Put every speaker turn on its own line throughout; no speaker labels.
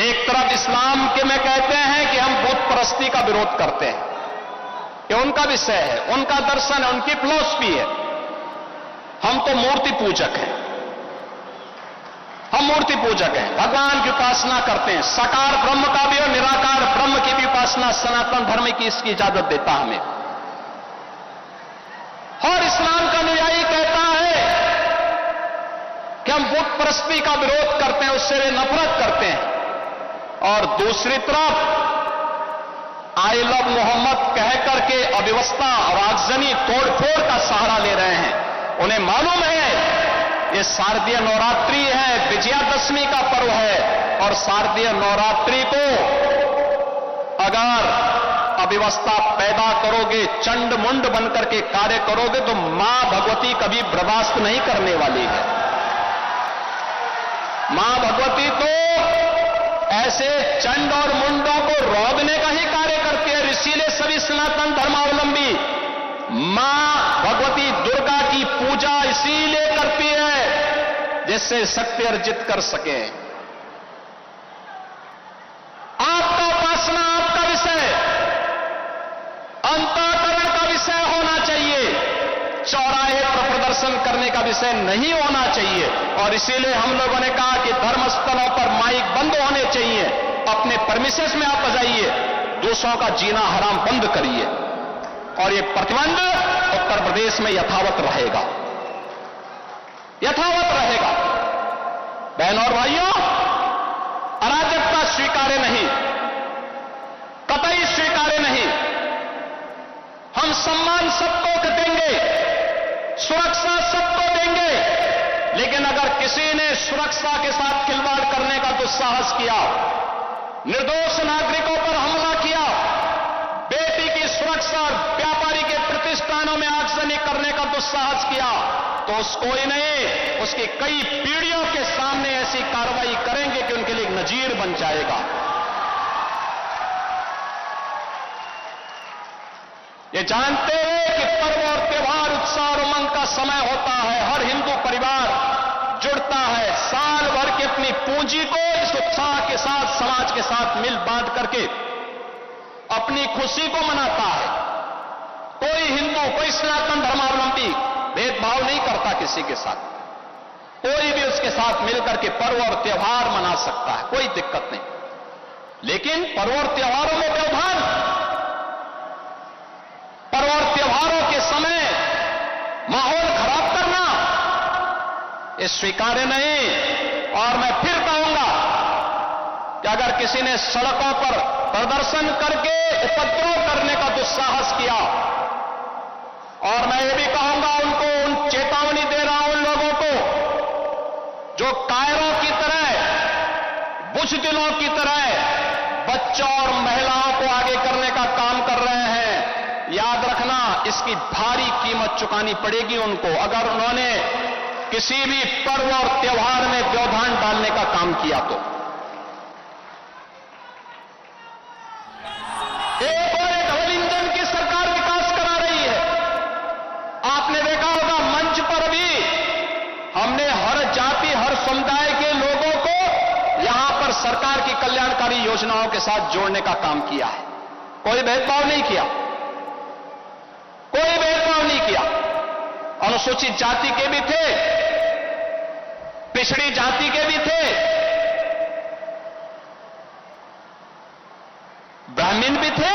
एक तरफ इस्लाम के में कहते हैं कि हम बुत परस्ती का विरोध करते हैं, ये उनका विषय है, उनका दर्शन है, उनकी फिलॉसफी है। हम तो मूर्ति पूजक हैं, हम मूर्ति पूजक हैं, भगवान की उपासना करते हैं। साकार ब्रह्म का भी और निराकार ब्रह्म की भी उपासना सनातन धर्म की इसकी इजाजत देता हमें। और इस्लाम का अनुयायी कहता है कि हम बुत परस्ती का विरोध करते हैं, उससे वे नफरत करते हैं। और दूसरी तरफ आई लव मोहम्मद कह करके अव्यवस्था और आगजनी तोड़फोड़ का सहारा ले रहे हैं। उन्हें मालूम है ये शारदीय नवरात्रि है, विजयादशमी का पर्व है, और शारदीय नवरात्रि को अगर अव्यवस्था पैदा करोगे, चंड मुंड बनकर के कार्य करोगे, तो मां भगवती कभी बर्दाश्त नहीं करने वाली है। मां भगवती तो ऐसे चंड और मुंडों को रोकने का ही कार्य करती है। इसीलिए सभी सनातन धर्मावलंबी मां भगवती दुर्गा की पूजा इसीलिए करती है जिससे शक्ति अर्जित कर सके। आपका उपासना आपका विषय, अंतःकरण का विषय होना चाहिए, चौराहे पर प्रदर्शन करने का विषय नहीं होना चाहिए। और इसीलिए हम लोगों ने कहा कि धर्मस्थलों पर माइक बंद होने चाहिए, अपने परमिशंस में आप बजाइए, दूसरों का जीना हराम बंद करिए। और ये प्रतिबंध उत्तर प्रदेश में यथावत रहेगा, यथावत रहेगा। बहनों और भाइयों, अराजकता स्वीकार्य नहीं, कतई स्वीकार्य नहीं। हम सम्मान सबको देंगे, सुरक्षा सबको देंगे, लेकिन अगर किसी ने सुरक्षा के साथ खिलवाड़ करने का दुस्साहस किया, निर्दोष नागरिकों पर हमला किया, बेटी की सुरक्षा और व्यापारी के प्रतिष्ठानों में आगजनी करने का दुस्साहस किया, तो उसको ही नहीं, उसकी कई पीढ़ियों के सामने ऐसी कार्रवाई करेंगे कि उनके लिए एक नजीर बन जाएगा। ये जानते हुए कि पर्व और त्योहार उत्साह और उमंग का समय होता है, हर हिंदू परिवार जुड़ता है, साल भर की अपनी पूंजी को इस उत्साह के साथ समाज के साथ मिल बांट करके अपनी खुशी को मनाता है। कोई हिंदू, कोई सनातन धर्मावलंबी भेदभाव नहीं करता किसी के साथ, कोई भी उसके साथ मिलकर के पर्व और त्योहार मना सकता है, कोई दिक्कत नहीं। लेकिन पर्व और त्योहारों में व्यवधान, पर्व और त्योहारों के समय माहौल खराब करना, ये स्वीकार्य नहीं। और मैं फिर कहूंगा कि अगर किसी ने सड़कों पर प्रदर्शन करके उपद्रव करने का दुस्साहस किया, और मैं ये भी कहूंगा उनको, उन चेतावनी दे रहा हूं उन लोगों को जो कायरों की तरह, बुज़दिलों की तरह बच्चों और महिलाओं को आगे करने का काम कर रहे हैं, याद रखना इसकी भारी कीमत चुकानी पड़ेगी उनको, अगर उन्होंने किसी भी पर्व और त्योहार में व्यवधान डालने का काम किया तो। एक और एक डबल इंजन की सरकार विकास करा रही है। आपने देखा होगा मंच पर भी हमने हर जाति, हर समुदाय के लोगों को यहां पर सरकार की कल्याणकारी योजनाओं के साथ जोड़ने का काम किया है। कोई भेदभाव नहीं किया, कोई भेदभाव नहीं किया। अनुसूचित जाति के भी थे, पिछड़ी जाति के भी थे, ब्राह्मण भी थे।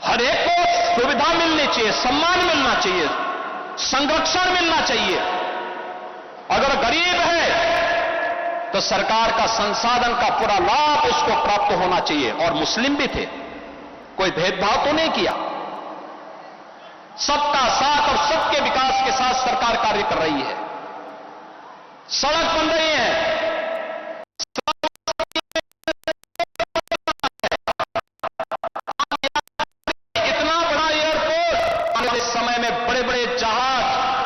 हर एक को सुविधा मिलनी चाहिए, सम्मान मिलना चाहिए, संरक्षण मिलना चाहिए। अगर गरीब है तो सरकार का संसाधन का पूरा लाभ उसको प्राप्त होना चाहिए। और मुस्लिम भी थे, कोई भेदभाव तो नहीं किया। सबका साथ और सबके विकास के साथ सरकार कार्य कर रही है। सड़क बन रही है, इतना बड़ा एयरपोर्ट, आने वाले समय में बड़े बड़े जहाज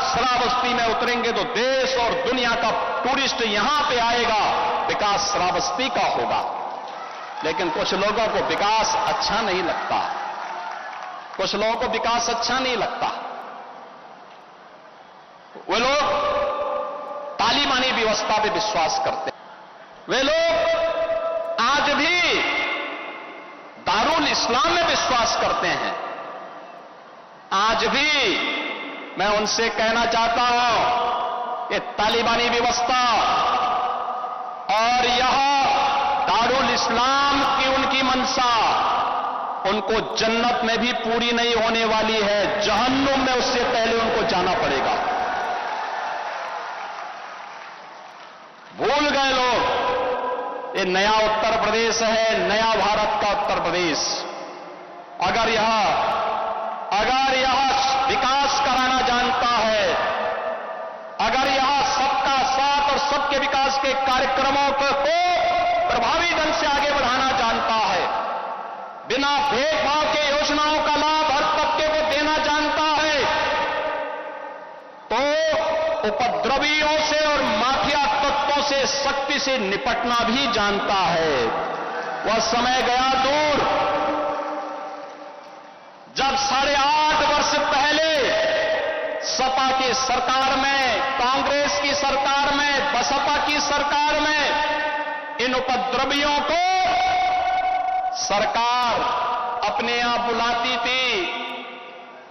श्रावस्ती में उतरेंगे तो देश और दुनिया का टूरिस्ट यहां पे आएगा, विकास श्रावस्ती का होगा। लेकिन कुछ लोगों को विकास अच्छा नहीं लगता, कुछ लोगों को विकास अच्छा नहीं लगता। वो लोग तालिबानी व्यवस्था पे विश्वास करते हैं। वे लोग आज भी दारुल इस्लाम में विश्वास करते हैं। आज भी मैं उनसे कहना चाहता हूं कि तालिबानी व्यवस्था और यह दारुल इस्लाम की उनकी मंशा उनको जन्नत में भी पूरी नहीं होने वाली है, जहन्नुम में उससे पहले उनको जाना पड़ेगा। भूल गए लोग, ये नया उत्तर प्रदेश है, नया भारत का उत्तर प्रदेश। अगर यह विकास कराना जानता है, अगर यह सबका साथ और सबके विकास के कार्यक्रमों को प्रभावी ढंग से आगे बढ़ाना जानता है, बिना भेदभाव के योजनाओं का लाभ हर तबके को देना जानता है, तो उपद्रवियों से और माफिया तत्वों से सख्ती से निपटना भी जानता है। वह समय गया दूर जब 8.5 वर्ष पहले सपा की सरकार में, कांग्रेस की सरकार में, बसपा की सरकार में इन उपद्रवियों को सरकार अपने यहां बुलाती थी,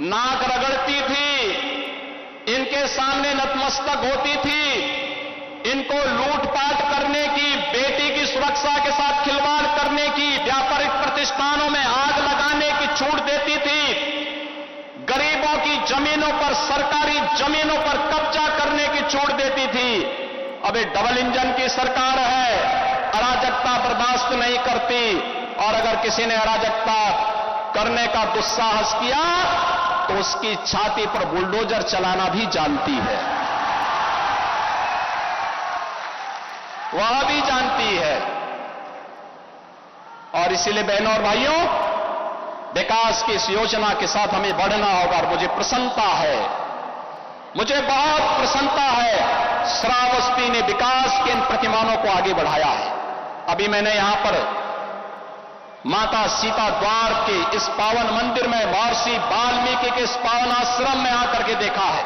नाक रगड़ती थी, इनके सामने नतमस्तक होती थी, इनको लूटपाट करने की, बेटी की सुरक्षा के साथ खिलवाड़ करने की, व्यापारिक प्रतिष्ठानों में आग लगाने की छूट देती थी, गरीबों की जमीनों पर, सरकारी जमीनों पर कब्जा करने की छूट देती थी। अब ये डबल इंजन की सरकार है, अराजकता बर्दाश्त नहीं करती, और अगर किसी ने अराजकता करने का दुस्साहस किया तो उसकी छाती पर बुलडोजर चलाना भी जानती है, वह भी जानती है। और इसीलिए बहनों और भाइयों, विकास की इस योजना के साथ हमें बढ़ना होगा। और मुझे प्रसन्नता है, मुझे बहुत प्रसन्नता है, श्रावस्ती ने विकास के इन प्रतिमानों को आगे बढ़ाया है। अभी मैंने यहां पर माता सीता द्वार के इस पावन मंदिर में, महर्षि वाल्मीकि के इस पावन आश्रम में आकर के देखा है।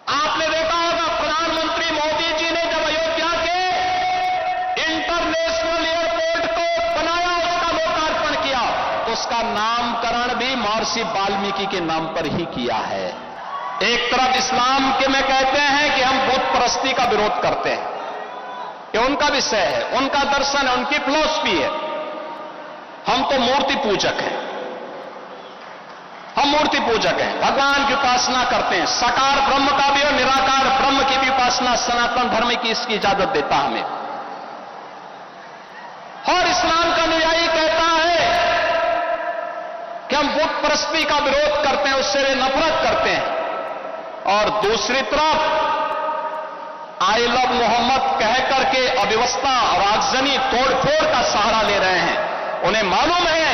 आपने देखा होगा प्रधानमंत्री मोदी जी ने जब अयोध्या के इंटरनेशनल एयरपोर्ट को बनाया, उसका लोकार्पण किया, तो उसका नामकरण भी महर्षि वाल्मीकि के नाम पर ही किया है। एक तरफ इस्लाम के में कहते हैं कि हम बुत परस्ती का विरोध करते हैं, ये उनका विषय है, उनका दर्शन है, उनकी फिलॉसफी है। हम तो मूर्ति पूजक हैं, हम मूर्ति पूजक हैं, भगवान की उपासना करते हैं। साकार ब्रह्म का भी और निराकार ब्रह्म की भी उपासना सनातन धर्म की इसकी इजाजत देता हमें। और इस्लाम का अनुयायी कहता है कि हम बुत परस्ती का विरोध करते हैं, उससे वे नफरत करते हैं। और दूसरी तरफ आई लव मोहम्मद कह करके अव्यवस्था और आगजनी तोड़फोड़ का सहारा ले रहे हैं। उन्हें मालूम है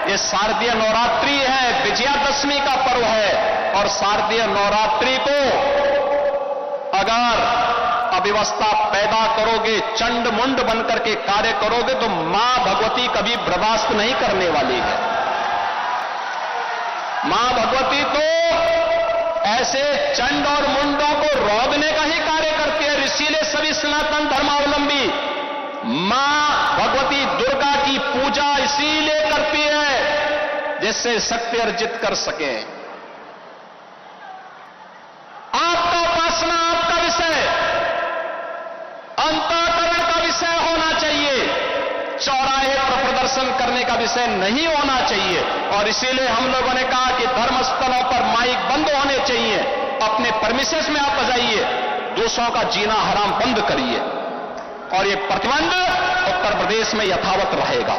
ये शारदीय नवरात्रि है, विजयादशमी का पर्व है, और शारदीय नवरात्रि को अगर अव्यवस्था पैदा करोगे, चंड मुंड बनकर के कार्य करोगे, तो मां भगवती कभी बर्दाश्त नहीं करने वाली है। मां भगवती तो ऐसे चंड और मुंडों को रोकने का ही कार्य करती है। इसीलिए सभी सनातन धर्मावलंबी मां भगवती दुर्गा की पूजा इसीलिए करती है जिससे शक्ति अर्जित कर सके। आपका उपासना आपका विषय, अंतःकरण का विषय होना चाहिए, चौराहे पर प्रदर्शन करने का विषय नहीं होना चाहिए। और इसीलिए हम लोगों ने कहा कि धर्मस्थलों पर माइक बंद होने चाहिए, अपने परमिशंस में आप बजाइए, दूसरों का जीना हराम बंद करिए। और ये प्रतिबंध उत्तर प्रदेश में यथावत रहेगा,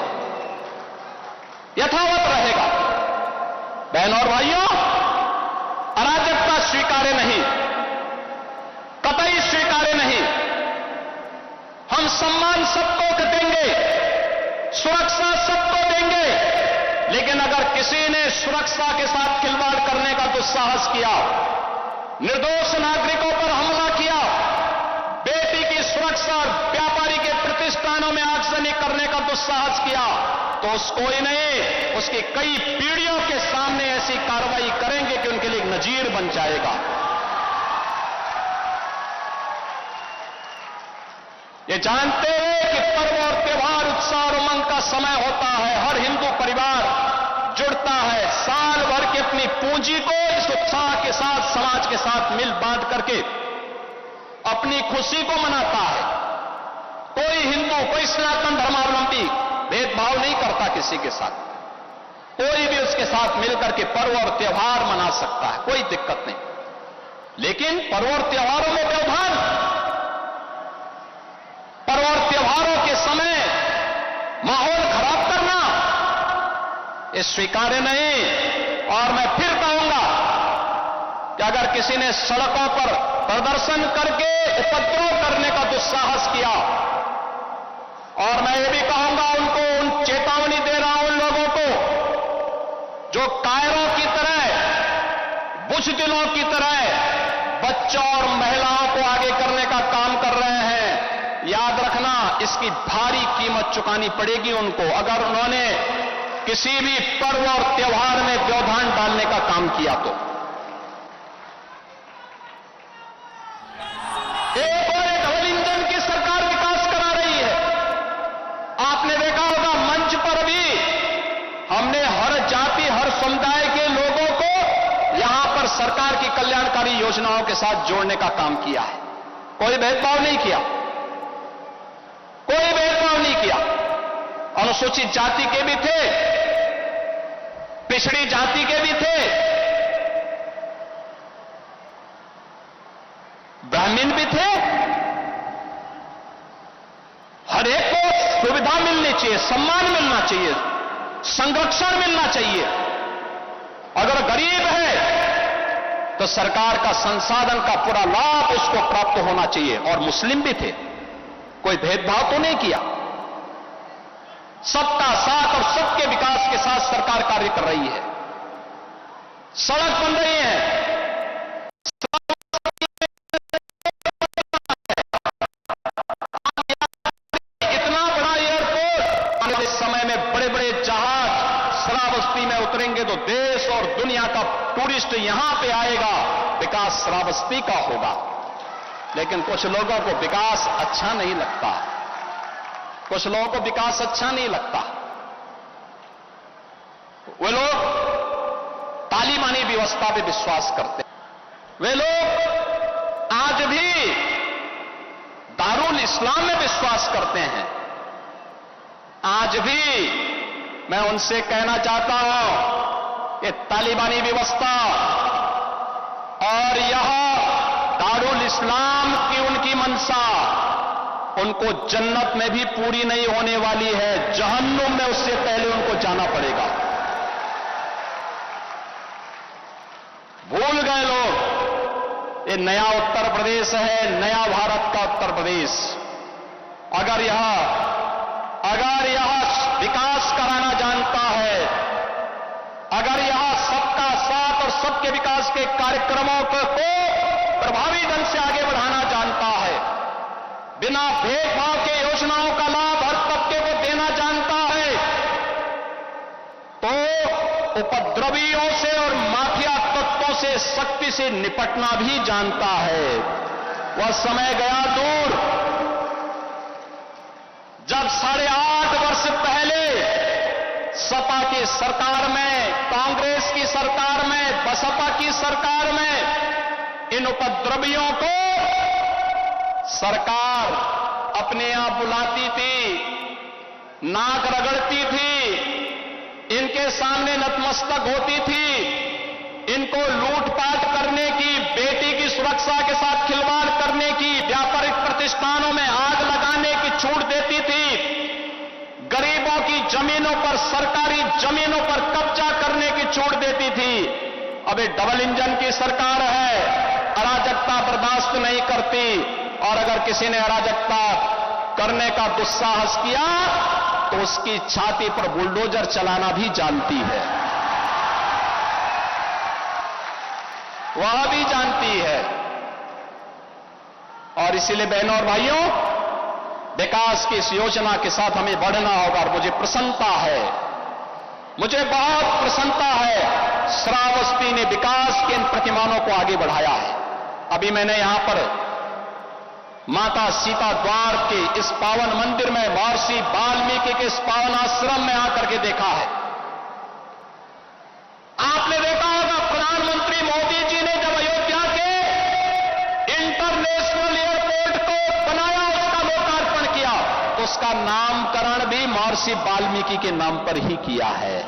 यथावत रहेगा। बहनों और भाइयों, अराजकता स्वीकार्य नहीं, कतई स्वीकार्य नहीं। हम सम्मान सबको देंगे, सुरक्षा सबको देंगे, लेकिन अगर किसी ने सुरक्षा के साथ खिलवाड़ करने का दुस्साहस किया, निर्दोष नागरिकों पर हमला किया, बेटी की सुरक्षा और व्यापारी के प्रतिष्ठानों में आगजनी करने का दुस्साहस किया, तो उसको ही नहीं, उसकी कई पीढ़ियों के सामने ऐसी कार्रवाई करेंगे कि उनके लिए एक नजीर बन जाएगा। ये जानते हुए कि पर्व और त्योहार उत्साह और उमंग का समय होता है, हर हिंदू परिवार जुड़ता है, साल भर की अपनी पूंजी को इस उत्साह के साथ समाज के साथ मिल बांट करके अपनी खुशी को मनाता है। कोई हिंदू, कोई सनातन धर्मावलंबी भेदभाव नहीं करता किसी के साथ, कोई भी उसके साथ मिलकर के पर्व और त्योहार मना सकता है, कोई दिक्कत नहीं। लेकिन पर्व और त्योहारों में व्यवधान, पर्व और त्योहारों के समय माहौल खराब करना ये स्वीकार्य नहीं। और मैं फिर कहूंगा कि अगर किसी ने सड़कों पर प्रदर्शन करके उपद्रव करने का दुस्साहस किया, और मैं ये भी कहूंगा उनको, उन चेतावनी दे रहा हूं उन लोगों को जो कायरों की तरह, बुज़दिलों की तरह बच्चों और महिलाओं को आगे करने का काम कर रहे हैं, याद रखना इसकी भारी कीमत चुकानी पड़ेगी उनको, अगर उन्होंने किसी भी पर्व और त्योहार में व्यवधान डालने का काम किया तो। एक और डबल इंजन की सरकार विकास करा रही है। आपने देखा होगा मंच पर भी हमने हर जाति, हर समुदाय के लोगों को यहां पर सरकार की कल्याणकारी योजनाओं के साथ जोड़ने का काम किया है। कोई भेदभाव नहीं किया, कोई भेदभाव नहीं किया। अनुसूचित जाति के भी थे, पिछड़ी जाति के भी थे, ब्राह्मण भी थे। हर एक को सुविधा मिलनी चाहिए, सम्मान मिलना चाहिए, संरक्षण मिलना चाहिए। अगर गरीब है तो सरकार का संसाधन का पूरा लाभ उसको प्राप्त होना चाहिए। और मुस्लिम भी थे, कोई भेदभाव तो नहीं किया। सबका साथ और सबके विकास के साथ सरकार कार्य कर रही है। सड़क बन रही है, इतना बड़ा एयरपोर्ट, आने वाले समय में बड़े बड़े जहाज श्रावस्ती में उतरेंगे तो देश और दुनिया का टूरिस्ट यहां पे आएगा, विकास श्रावस्ती का होगा। लेकिन कुछ लोगों को विकास अच्छा नहीं लगता, कुछ लोगों को विकास अच्छा नहीं लगता। वे लोग तालिबानी व्यवस्था पे विश्वास करते हैं। वे लोग आज भी दारुल इस्लाम में विश्वास करते हैं। आज भी मैं उनसे कहना चाहता हूं कि तालिबानी व्यवस्था और यह दारुल इस्लाम की उनकी मंशा उनको जन्नत में भी पूरी नहीं होने वाली है, जहन्नुम में उससे पहले उनको जाना पड़ेगा। भूल गए लोग, ये नया उत्तर प्रदेश है, नया भारत का उत्तर प्रदेश। अगर यह विकास कराना जानता है, अगर यह सबका साथ और सबके विकास के कार्यक्रमों को प्रभावी ढंग से आगे बढ़ाना जानता है, बिना भेदभाव के योजनाओं का लाभ हर तबके को देना जानता है, तो उपद्रवियों से और माफिया तत्वों से सख्ती से निपटना भी जानता है। वह समय गया दूर जब 8.5 वर्ष पहले सपा की सरकार में, कांग्रेस की सरकार में, बसपा की सरकार में इन उपद्रवियों को सरकार अपने यहां बुलाती थी, नाक रगड़ती थी, इनके सामने नतमस्तक होती थी, इनको लूटपाट करने की, बेटी की सुरक्षा के साथ खिलवाड़ करने की, व्यापारिक प्रतिष्ठानों में आग लगाने की छूट देती थी, गरीबों की जमीनों पर, सरकारी जमीनों पर कब्जा करने की छूट देती थी। अब ये डबल इंजन की सरकार है, अराजकता बर्दाश्त नहीं करती, और अगर किसी ने अराजकता करने का दुस्साहस किया तो उसकी छाती पर बुलडोजर चलाना भी जानती है, वह भी जानती है। और इसीलिए बहनों और भाइयों, विकास की इस योजना के साथ हमें बढ़ना होगा। और मुझे प्रसन्नता है, मुझे बहुत प्रसन्नता है, श्रावस्ती ने विकास के इन प्रतिमानों को आगे बढ़ाया है। अभी मैंने यहां पर माता सीता द्वार के इस पावन मंदिर में महर्षि वाल्मीकि के इस पावन आश्रम में आकर के देखा है। आपने देखा होगा प्रधानमंत्री मोदी जी ने जब अयोध्या के इंटरनेशनल एयरपोर्ट को बनाया, उसका लोकार्पण किया, तो उसका नामकरण भी महर्षि वाल्मीकि के नाम पर ही किया है।